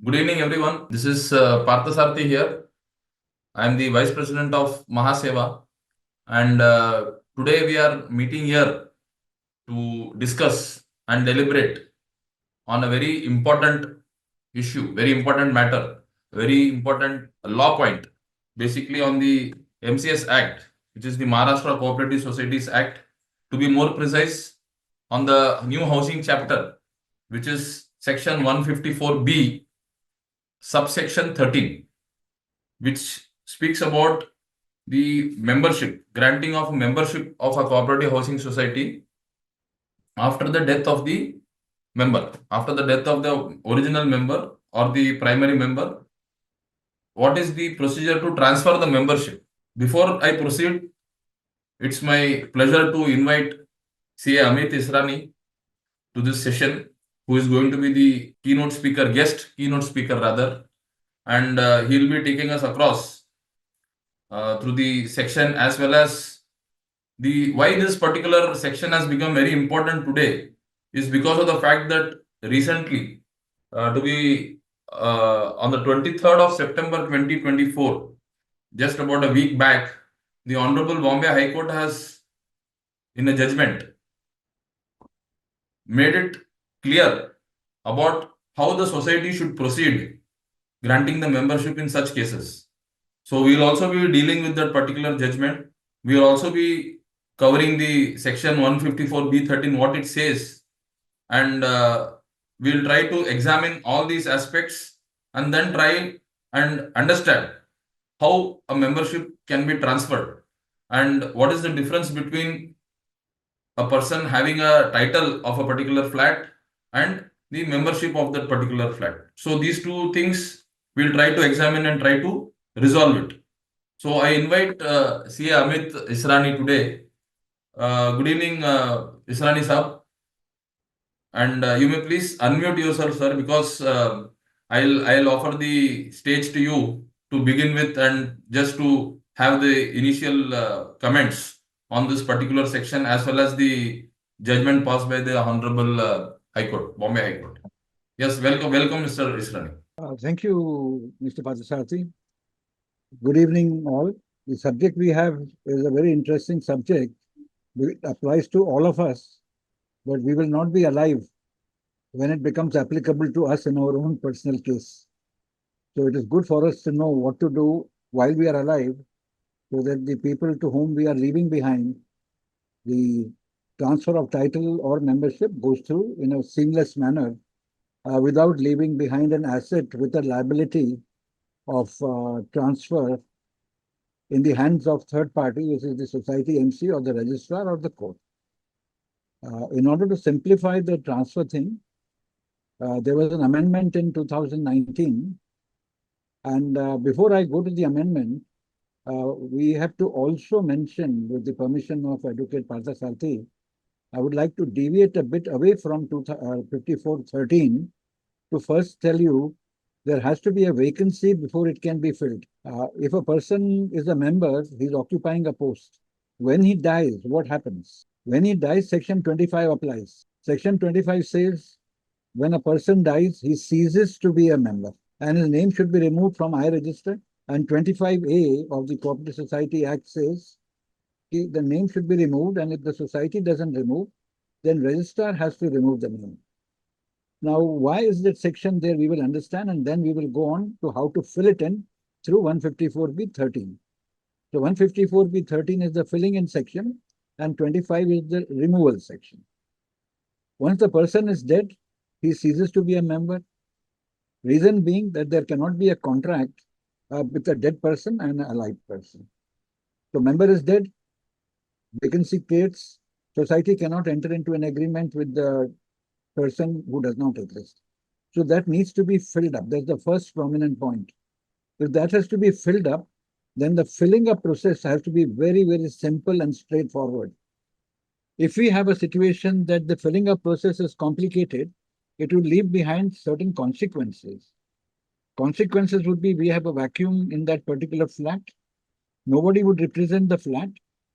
Good evening, everyone. This is Parthasarthi here. I am the Vice President of MahaSewa, and today we are meeting here to discuss and deliberate on a very important issue, very important matter, very important law point, basically on the MCS Act, which is the Maharashtra Cooperative Societies Act. To be more precise, on the new housing chapter, which is Section 154B, subsection 13, which speaks about the membership, granting of membership of a cooperative housing society after the death of the member, after the death of the original member or the primary member. What is the procedure to transfer the membership? Before I proceed, it's my pleasure to invite CA Amit Israni to this session, who is going to be the guest keynote speaker rather, and he'll be taking us across through the section, as well as the why this particular section has become very important today is because of the fact that recently, to be on the 23rd of September 2024, just about a week back, the Honorable Bombay High Court has, in a judgment, made it clear about how the society should proceed granting the membership in such cases. So we will also be dealing with that particular judgment. We will also be covering the section 154B-13, what it says, and we'll try to examine all these aspects and then try and understand how a membership can be transferred and what is the difference between a person having a title of a particular flat and the membership of that particular flat. So these two things we'll try to examine and try to resolve it. So I invite CA Amit Israni today. Good evening, Israni Saab. And you may please unmute yourself, sir, because I'll offer the stage to you to begin with, and just to have the initial comments on this particular section, as well as the judgment passed by the Honorable High Court, Bombay High Court. Yes, welcome, Mr. Israni. Thank you, Mr. Parthasarthi. Good evening, all. The subject we have is a very interesting subject. It applies to all of us, but we will not be alive when it becomes applicable to us in our own personal case. So it is good for us to know what to do while we are alive, so that the people to whom we are leaving behind, the transfer of title or membership goes through in a seamless manner, without leaving behind an asset with a liability of transfer in the hands of third party, which is the society MC or the registrar or the court. In order to simplify the transfer thing, there was an amendment in 2019. And before I go to the amendment, we have to also mention, with the permission of Advocate Parthasarthi, I would like to deviate a bit away from 5413 to first tell you there has to be a vacancy before it can be filled. If a person is a member, he's occupying a post. When he dies, what happens? When he dies, Section 25 applies. Section 25 says when a person dies, he ceases to be a member and his name should be removed from I register. And 25A of the Cooperative Society Act says the name should be removed, and if the society doesn't remove, then registrar has to remove the name. Now, why is that section there? We will understand, and then we will go on to how to fill it in through 154B-13. So 154B-13 is the filling in section, and 25 is the removal section. Once the person is dead, he ceases to be a member. Reason being that there cannot be a contract with a dead person and an alive person. So member is dead, vacancy creates, society cannot enter into an agreement with the person who does not exist. So that needs to be filled up. That's the first prominent point. If that has to be filled up, then the filling up process has to be very, very simple and straightforward. If we have a situation that the filling up process is complicated, it will leave behind certain consequences. Consequences would be we have a vacuum in that particular flat. Nobody would represent the flat.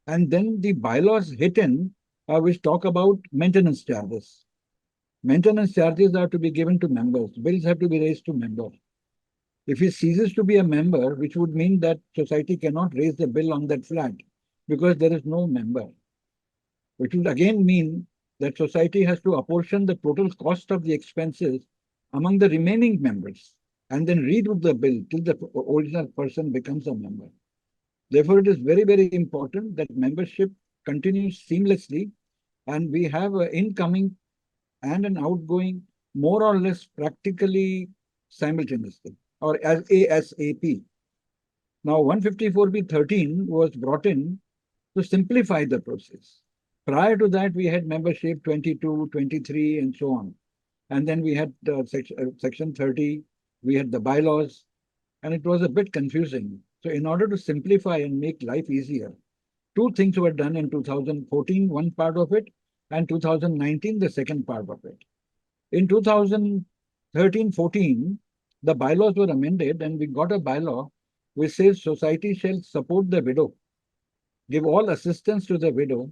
And then the bylaws hit in, which talk about maintenance charges. Maintenance charges are to be given to members. Bills have to be raised to members. If he ceases to be a member, which would mean that society cannot raise the bill on that flat because there is no member, which would again mean that society has to apportion the total cost of the expenses among the remaining members and then redo the bill till the original person becomes a member. Therefore, it is very, very important that membership continues seamlessly and we have an incoming and an outgoing more or less practically simultaneously or as ASAP. Now, 154B-13 was brought in to simplify the process. Prior to that, we had membership 22, 23, and so on. And then we had section 30, we had the bylaws, and it was a bit confusing. So in order to simplify and make life easier, two things were done in 2014, one part of it, and 2019, the second part of it. In 2013-14, the bylaws were amended and we got a bylaw which says society shall support the widow, give all assistance to the widow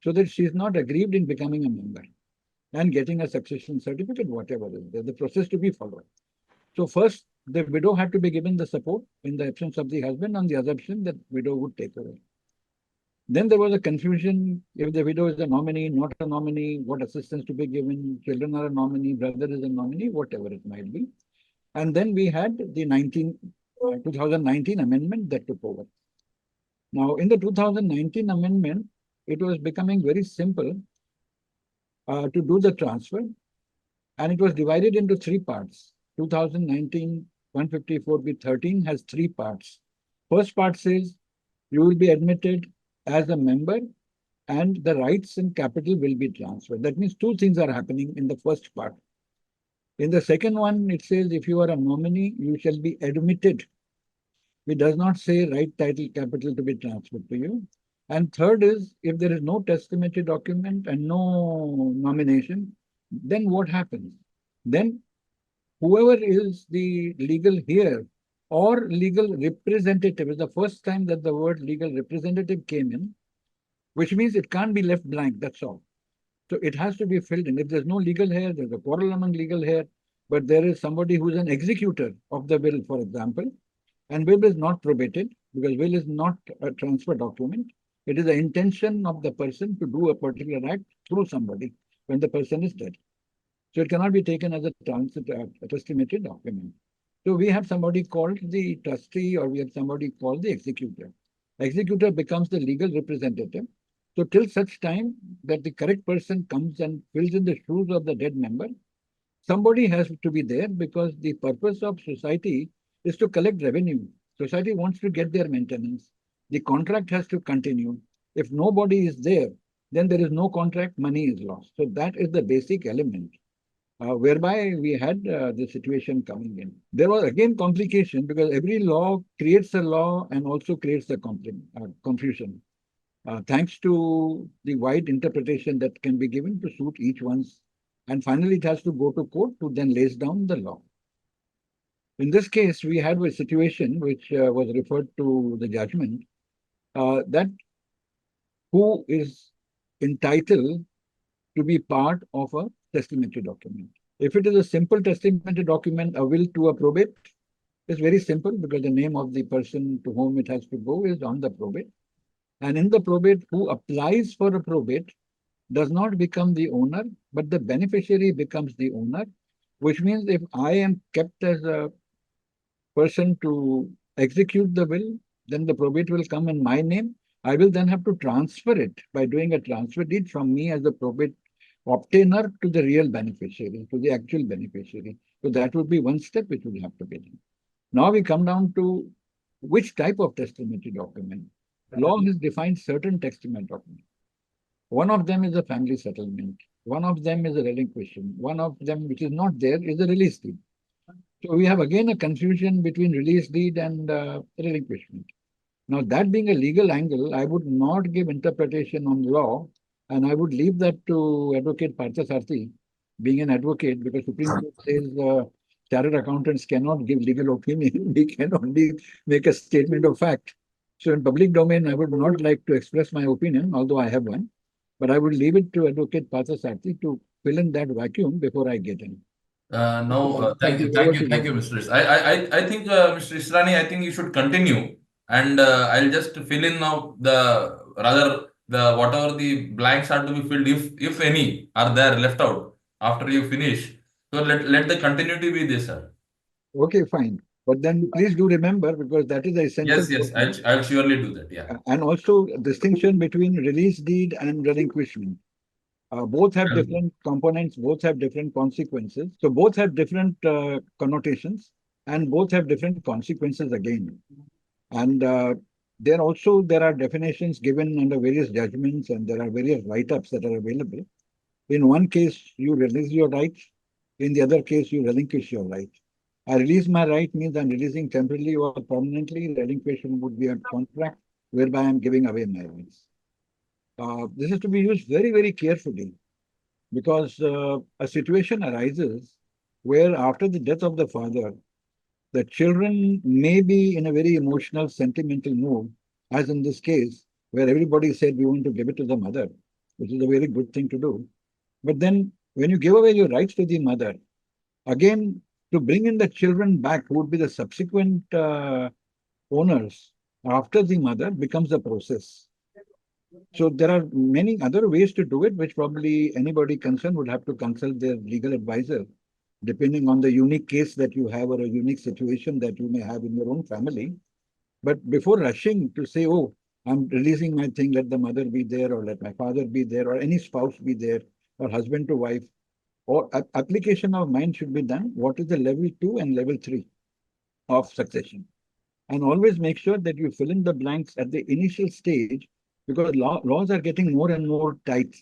so that she is not aggrieved in becoming a member and getting a succession certificate, whatever is there, the process to be followed. So first, the widow had to be given the support in the absence of the husband on the assumption that widow would take away. Then there was a confusion if the widow is a nominee, not a nominee, what assistance to be given, children are a nominee, brother is a nominee, whatever it might be. And then we had the 2019 amendment that took over. Now, in the 2019 amendment, it was becoming very simple to do the transfer, and it was divided into three parts. 2019 154B-13 has three parts. First part says you will be admitted as a member and the rights and capital will be transferred. That means two things are happening in the first part. In the second one, it says if you are a nominee, you shall be admitted. It does not say right title capital to be transferred to you. And third is if there is no testamentary document and no nomination, then what happens? Then whoever is the legal heir or legal representative is the first time that the word legal representative came in, which means it can't be left blank, that's all. So it has to be filled in. If there's no legal heir, there's a quarrel among legal heir, but there is somebody who's an executor of the will, for example, and will is not probated because will is not a transfer document. It is the intention of the person to do a particular act through somebody when the person is dead. So it cannot be taken as a testamentary document. So we have somebody called the trustee or we have somebody called the executor. Executor becomes the legal representative. So till such time that the correct person comes and fills in the shoes of the dead member, somebody has to be there because the purpose of society is to collect revenue. Society wants to get their maintenance. The contract has to continue. If nobody is there, then there is no contract, money is lost. So that is the basic element. Whereby we had the situation coming in. There was again complication because every law creates a law and also creates a confusion. Thanks to the wide interpretation that can be given to suit each one's. And finally, it has to go to court to then lays down the law. In this case, we had a situation which was referred to the judgment that who is entitled to be part of a testamentary document. If it is a simple testamentary document, a will to a probate, it's very simple because the name of the person to whom it has to go is on the probate. And in the probate, who applies for a probate does not become the owner, but the beneficiary becomes the owner, which means if I am kept as a person to execute the will, then the probate will come in my name. I will then have to transfer it by doing a transfer deed from me as the probate obtainer to the real beneficiary, to the actual beneficiary. So that would be one step which will have to be done. Now we come down to which type of testamentary document. Law has defined certain testament documents. One of them is a family settlement. One of them is a relinquishment. One of them, which is not there, is a release deed. So we have again a confusion between release deed and relinquishment. Now, that being a legal angle, I would not give interpretation on law, and I would leave that to Advocate Parthasarthi, being an advocate, because Supreme Court says chartered accountants cannot give legal opinion. We can only make a statement of fact. So in public domain, I would not like to express my opinion, although I have one. But I would leave it to Advocate Parthasarthi to fill in that vacuum before I get in. Thank you, Mr. I think, Mr. Israni, I think you should continue, and I'll just fill in now the whatever the blanks are to be filled, if any are there left out after you finish. So let the continuity be this, sir. Okay, fine. But then please do remember, because that is the essential Yes, portion. I'll surely do that. Yeah. And also distinction between release deed and relinquishment. Both have I'll- different components, both have different consequences. So both have different connotations, and both have different consequences again. And there are definitions given under various judgments, and there are various write-ups that are available. In one case, you release your rights. In the other case, you relinquish your rights. I release my right means I'm releasing temporarily or permanently. Relinquishment would be a contract whereby I'm giving away my rights. This is to be used very, very carefully, because a situation arises where after the death of the father, the children may be in a very emotional, sentimental mood, as in this case, where everybody said we want to give it to the mother, which is a very good thing to do. But then when you give away your rights to the mother, again, to bring in the children back, who would be the subsequent owners after the mother, becomes a process. So there are many other ways to do it, which probably anybody concerned would have to consult their legal advisor, depending on the unique case that you have or a unique situation that you may have in your own family. But before rushing to say, oh, I'm releasing my thing, let the mother be there, or let my father be there, or any spouse be there, or husband to wife, or application of mind should be done. What is the level 2 and level 3 of succession? And always make sure that you fill in the blanks at the initial stage, because laws are getting more and more tight.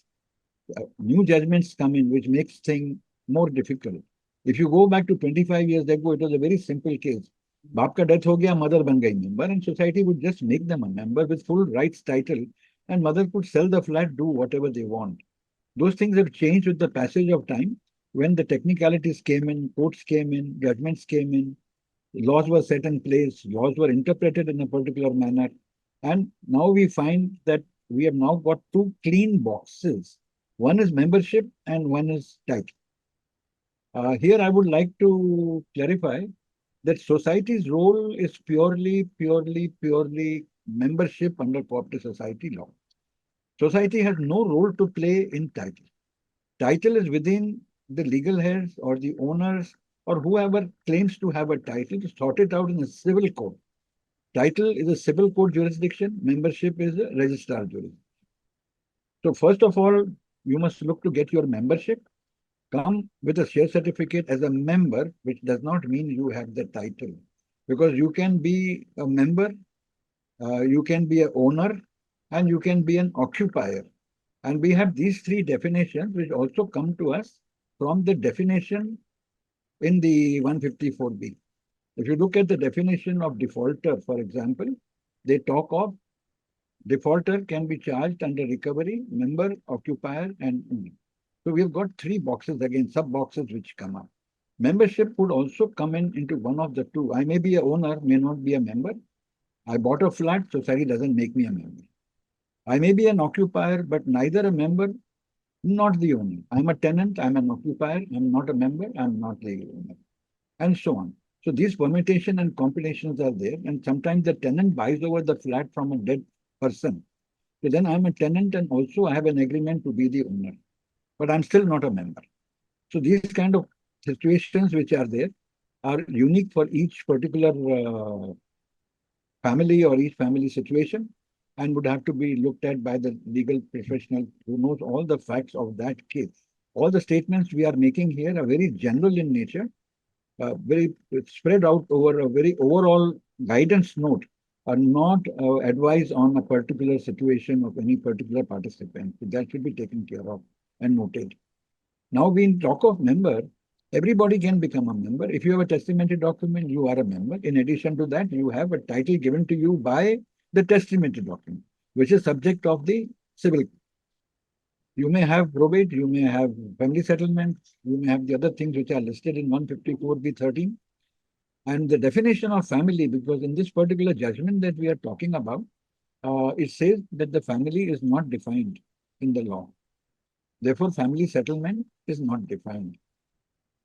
New judgments come in, which makes things more difficult. If you go back to 25 years ago, it was a very simple case. बाप का death हो गया, mother बन गई member, and society would just make them a member with full rights title, and mother could sell the flat, do whatever they want. Those things have changed with the passage of time. When the technicalities came in, courts came in, judgments came in, laws were set in place, laws were interpreted in a particular manner. And now we find that we have now got two clean boxes. One is membership and one is title. Here I would like to clarify that society's role is purely membership under cooperative society law. Society has no role to play in title. Title is within the legal heads or the owners or whoever claims to have a title to sort it out in a civil court. Title is a civil court jurisdiction, membership is a registrar jurisdiction. So first of all, you must look to get your membership. Come with a share certificate as a member, which does not mean you have the title. Because you can be a member, you can be an owner, and you can be an occupier. And we have these three definitions, which also come to us from the definition in the 154B. If you look at the definition of defaulter, for example, they talk of defaulter can be charged under recovery, member, occupier, and owner. So we've got three boxes again, sub boxes which come up. Membership would also come in into one of the two. I may be a owner, may not be a member. I bought a flat, society doesn't make me a member. I may be an occupier, but neither a member, not the owner. I'm a tenant, I'm an occupier, I'm not a member, I'm not the owner, and so on. So these permutation and combinations are there, and sometimes the tenant buys over the flat from a dead person. So then I'm a tenant, and also I have an agreement to be the owner, but I'm still not a member. So these kind of situations which are there are unique for each particular family or each family situation, and would have to be looked at by the legal professional who knows all the facts of that case. All the statements we are making here are very general in nature, very spread out over a very overall guidance note, are not advice on a particular situation of any particular participant. That should be taken care of and noted. Now, we talk of member, everybody can become a member. If you have a testamentary document, you are a member. In addition to that, you have a title given to you by the testamentary document, which is subject of the civil. You may have probate, you may have family settlement, you may have the other things which are listed in 154B-13. And the definition of family, because in this particular judgment that we are talking about, it says that the family is not defined. in the law. Therefore, family settlement is not defined.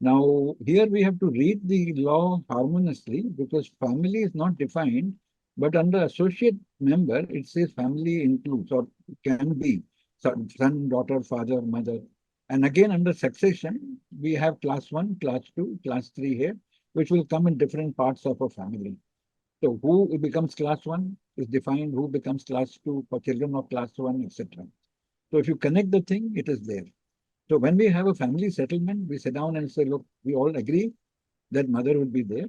Now, here we have to read the law harmoniously because family is not defined, but under associate member, it says family includes or can be son, daughter, father, mother. And again, under succession, we have class 1, class 2, class 3 here, which will come in different parts of a family. So who becomes class 1 is defined, who becomes class 2 for children of class 1, etc. So if you connect the thing, it is there. So when we have a family settlement, we sit down and say, look, we all agree that mother will be there.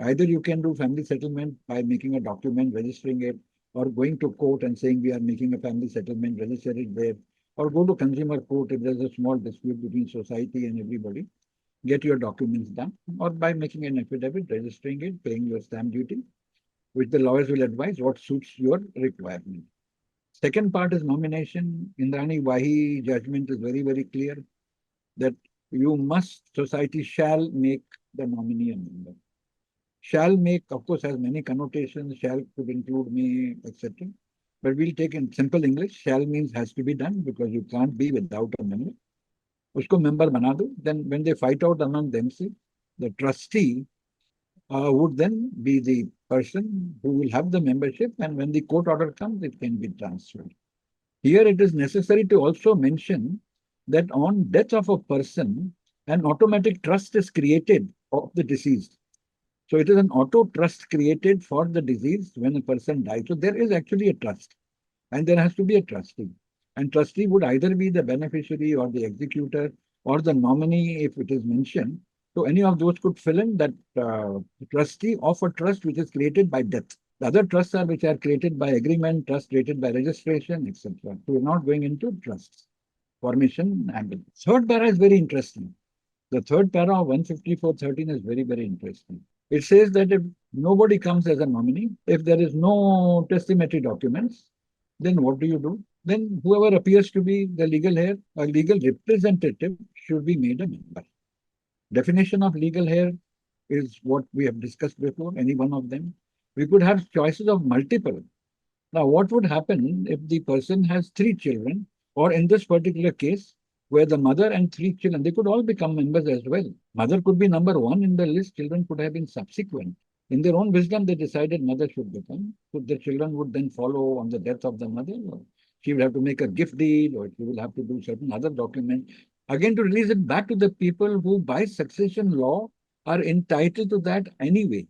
Either you can do family settlement by making a document, registering it, or going to court and saying we are making a family settlement, register it there, or go to consumer court if there's a small dispute between society and everybody, get your documents done, or by making an affidavit, registering it, paying your stamp duty, which the lawyers will advise what suits your requirement. Second part is nomination. Indrani Wahi judgment is very, very clear that you must, society shall make the nominee a member. Shall make, of course, has many connotations. Shall could include may, etc. But we'll take in simple English. Shall means has to be done because you can't be without a member. Usko member bana do. Then when they fight out among themselves, the trustee would then be the person who will have the membership, and when the court order comes, it can be transferred. Here it is necessary to also mention that on death of a person, an automatic trust is created of the deceased. So it is an auto trust created for the deceased when a person dies. So there is actually a trust, and there has to be a trustee. And trustee would either be the beneficiary or the executor or the nominee if it is mentioned. So any of those could fill in that trustee of a trust which is created by death. The other trusts are which are created by agreement, trust created by registration, etc. So we're not going into trusts, formation, and third para is very interesting. The third para of 154.13 is very, very interesting. It says that if nobody comes as a nominee, if there is no testamentary documents, then what do? Then whoever appears to be the legal heir, a legal representative should be made a member. Definition of legal heir is what we have discussed before, any one of them. We could have choices of multiple. Now, what would happen if the person has 3 children, or in this particular case, where the mother and 3 children, they could all become members as well. Mother could be number 1 in the list, children could have been subsequent. In their own wisdom, they decided mother should become. So the children would then follow on the death of the mother. Or she will have to make a gift deed, or she will have to do certain other document. Again, to release it back to the people who, by succession law, are entitled to that anyway.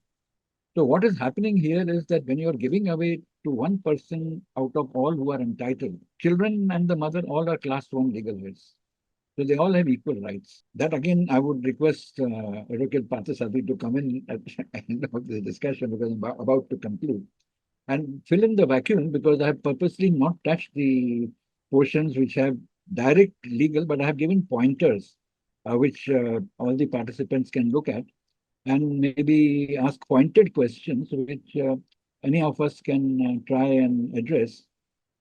So what is happening here is that when you're giving away to one person out of all who are entitled, children and the mother all are class 1 legal heirs. So they all have equal rights. That again, I would request Advocate Parthasarathi to come in at the end of the discussion because I'm about to conclude and fill in the vacuum because I have purposely not touched the portions which have direct legal, but I have given pointers which all the participants can look at and maybe ask pointed questions which any of us can try and address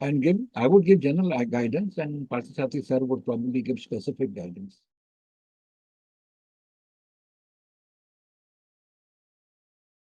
and give. I would give general guidance and Parthasarathi sir would probably give specific guidance.